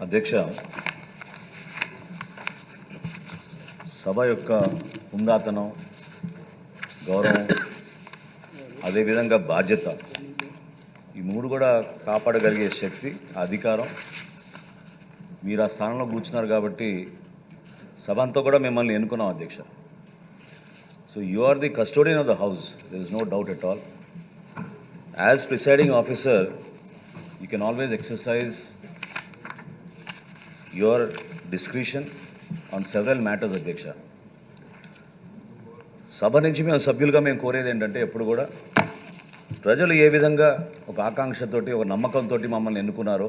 అధ్యక్ష, సభ యొక్క హుందాతనం, గౌరవం, అదేవిధంగా బాధ్యత, ఈ మూడు కూడా కాపాడగలిగే శక్తి, అధికారం మీరు ఆ స్థానంలో కూర్చున్నారు కాబట్టి సభ అంతా కూడా మిమ్మల్ని ఎన్నుకున్నాం అధ్యక్ష. So you are the custodian of the house, there is no doubt at all. As presiding officer you can always exercise your discretion on several matters అధ్యక్ష. సభ నుంచి మేము సభ్యులుగా మేము కోరేది ఏంటంటే ఎప్పుడు కూడా ప్రజలు ఏ విధంగా ఒక ఆకాంక్షతోటి ఒక నమ్మకంతో మమ్మల్ని ఎన్నుకున్నారో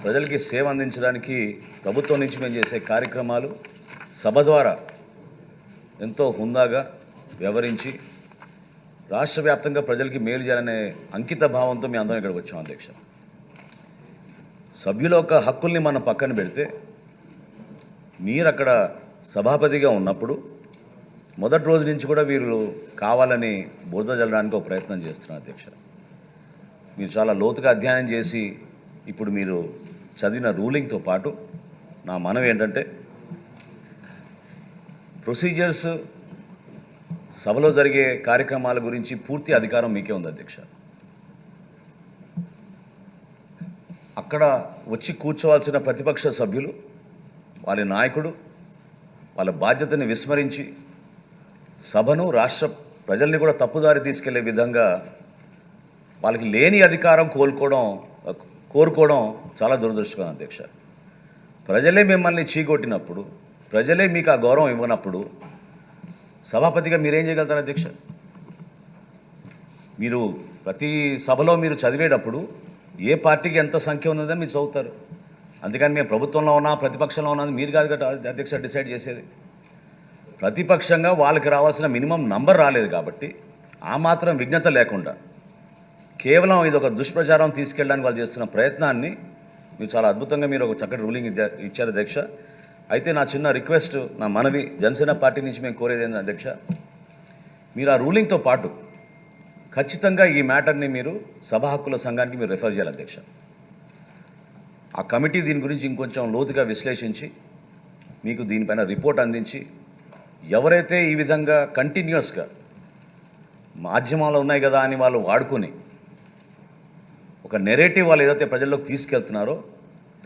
ప్రజలకి సేవ అందించడానికి ప్రభుత్వం నుంచి మేము చేసే కార్యక్రమాలు సభ ద్వారా ఎంతో హుందాగా వ్యవహరించి రాష్ట్ర వ్యాప్తంగా ప్రజలకి మేలు చేయాలనే అంకిత భావంతో మేము అందరం ఇక్కడికి వచ్చాం అధ్యక్ష. సభ్యుల యొక్క హక్కుల్ని మనం పక్కన పెడితే మీరు అక్కడ సభాపతిగా ఉన్నప్పుడు మొదటి రోజు నుంచి కూడా వీరు కావాలని బురద జల్లడానికి ఒక ప్రయత్నం చేస్తున్నారు అధ్యక్ష. మీరు చాలా లోతుగా అధ్యయనం చేసి ఇప్పుడు మీరు చదివిన రూలింగ్తో పాటు నా మనవి ఏంటంటే ప్రొసీజర్స్, సభలో జరిగే కార్యక్రమాల గురించి పూర్తి అధికారం మీకే ఉంది అధ్యక్ష. అక్కడ వచ్చి కూర్చోవాల్సిన ప్రతిపక్ష సభ్యులు వాళ్ళ నాయకుడు వాళ్ళ బాధ్యతని విస్మరించి సభను, రాష్ట్ర ప్రజల్ని కూడా తప్పుదారి తీసుకెళ్లే విధంగా వాళ్ళకి లేని అధికారం కోరుకోవడం చాలా దురదృష్టకరం అధ్యక్ష. ప్రజలే మిమ్మల్ని చీకొట్టినప్పుడు, ప్రజలే మీకు ఆ గౌరవం ఇవ్వనప్పుడు సభాపతిగా మీరేం చేయగలుగుతారు అధ్యక్ష? మీరు ప్రతి సభలో మీరు చదివేటప్పుడు ఏ పార్టీకి ఎంత సంఖ్య ఉన్నదని మీరు చదువుతారు. అందుకని మేము ప్రభుత్వంలో ఉన్నా ప్రతిపక్షంలో ఉన్నది మీరు కాదు కదా అధ్యక్ష డిసైడ్ చేసేది. ప్రతిపక్షంగా వాళ్ళకి రావాల్సిన మినిమం నంబర్ రాలేదు కాబట్టి ఆ మాత్రం విజ్ఞత లేకుండా కేవలం ఇది ఒక దుష్ప్రచారం తీసుకెళ్ళడానికి వాళ్ళు చేస్తున్న ప్రయత్నాన్ని మీరు చాలా అద్భుతంగా మీరు ఒక చక్కటి రూలింగ్ ఇచ్చారు అధ్యక్ష. అయితే నా చిన్న రిక్వెస్ట్, నా మనవి జనసేన పార్టీ నుంచి మేము కోరేది ఏంటంటే అధ్యక్ష, మీరు ఆ రూలింగ్తో పాటు ఖచ్చితంగా ఈ మ్యాటర్ని మీరు సభా హక్కుల సంఘానికి మీరు రెఫర్ చేయాలి అధ్యక్ష. ఆ కమిటీ దీని గురించి ఇంకొంచెం లోతుగా విశ్లేషించి మీకు దీనిపైన రిపోర్ట్ అందించి ఎవరైతే ఈ విధంగా కంటిన్యూస్గా మాధ్యమాలు ఉన్నాయి కదా అని వాళ్ళు వాడుకొని ఒక నెరేటివ్ వాళ్ళు ఏదైతే ప్రజల్లోకి తీసుకెళ్తున్నారో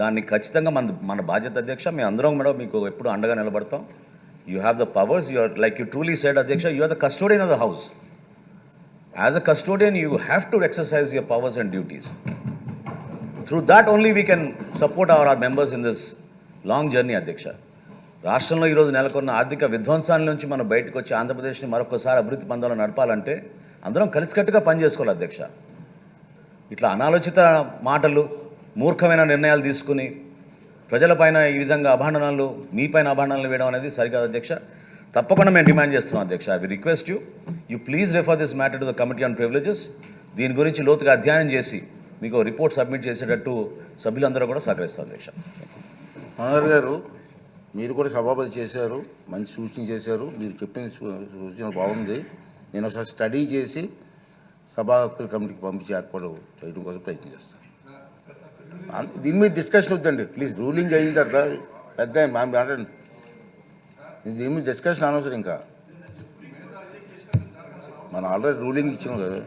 దాన్ని ఖచ్చితంగా మన బాధ్యత అధ్యక్ష. మేము అందరం కూడా మీకు ఎప్పుడు అండగా నిలబడతాం. You have the powers, you are like you truly said అధ్యక్ష, you are the custodian of the house. As a custodian you have to exercise your powers and duties. Through that only we can support our members in this long journey అధ్యక్ష. రాష్ట్రంలో ఈరోజు నెలకొన్న ఆర్థిక విధ్వంసాల నుంచి మనం బయటకు వచ్చి ఆంధ్రప్రదేశ్ని మరొకసారి అభివృద్ధి పందాలను నడపాలంటే అందరం కలిసికట్టుగా పనిచేసుకోవాలి అధ్యక్ష. ఇట్లా అనాలోచిత మాటలు, మూర్ఖమైన నిర్ణయాలు తీసుకుని ప్రజలపైన ఈ విధంగా అభాండనాలు, మీపైన అభాండనాలు వేయడం అనేది సరికాదు అధ్యక్ష. తప్పకుండా మేము డిమాండ్ చేస్తున్నాం అధ్యక్ష. I will request you please refer this matter to the committee on privileges. దీని గురించి లోతుగా అధ్యయనం చేసి మీకు రిపోర్ట్ సబ్మిట్ చేసేటట్టు సభ్యులందరూ కూడా సహకరిస్తారు అధ్యక్ష. మనోహర్ గారు, మీరు కూడా సభాపతి చేశారు, మంచి సూచన చేశారు. మీరు చెప్పిన సూచన బాగుంది. నేను ఒకసారి స్టడీ చేసి సభా హక్కుల కమిటీకి పంపించి ఏర్పాటు చేయడం కోసం ప్రయత్నం చేస్తాను. దీని మీద డిస్కషన్ వద్దండి ప్లీజ్. రూలింగ్ అయిన తర్వాత పెద్ద మాట్లాడండి. దీని మీద డిస్కషన్ అనవసరం. ఇంకా మనం ఆల్రెడీ రూలింగ్ ఇచ్చాం కదా.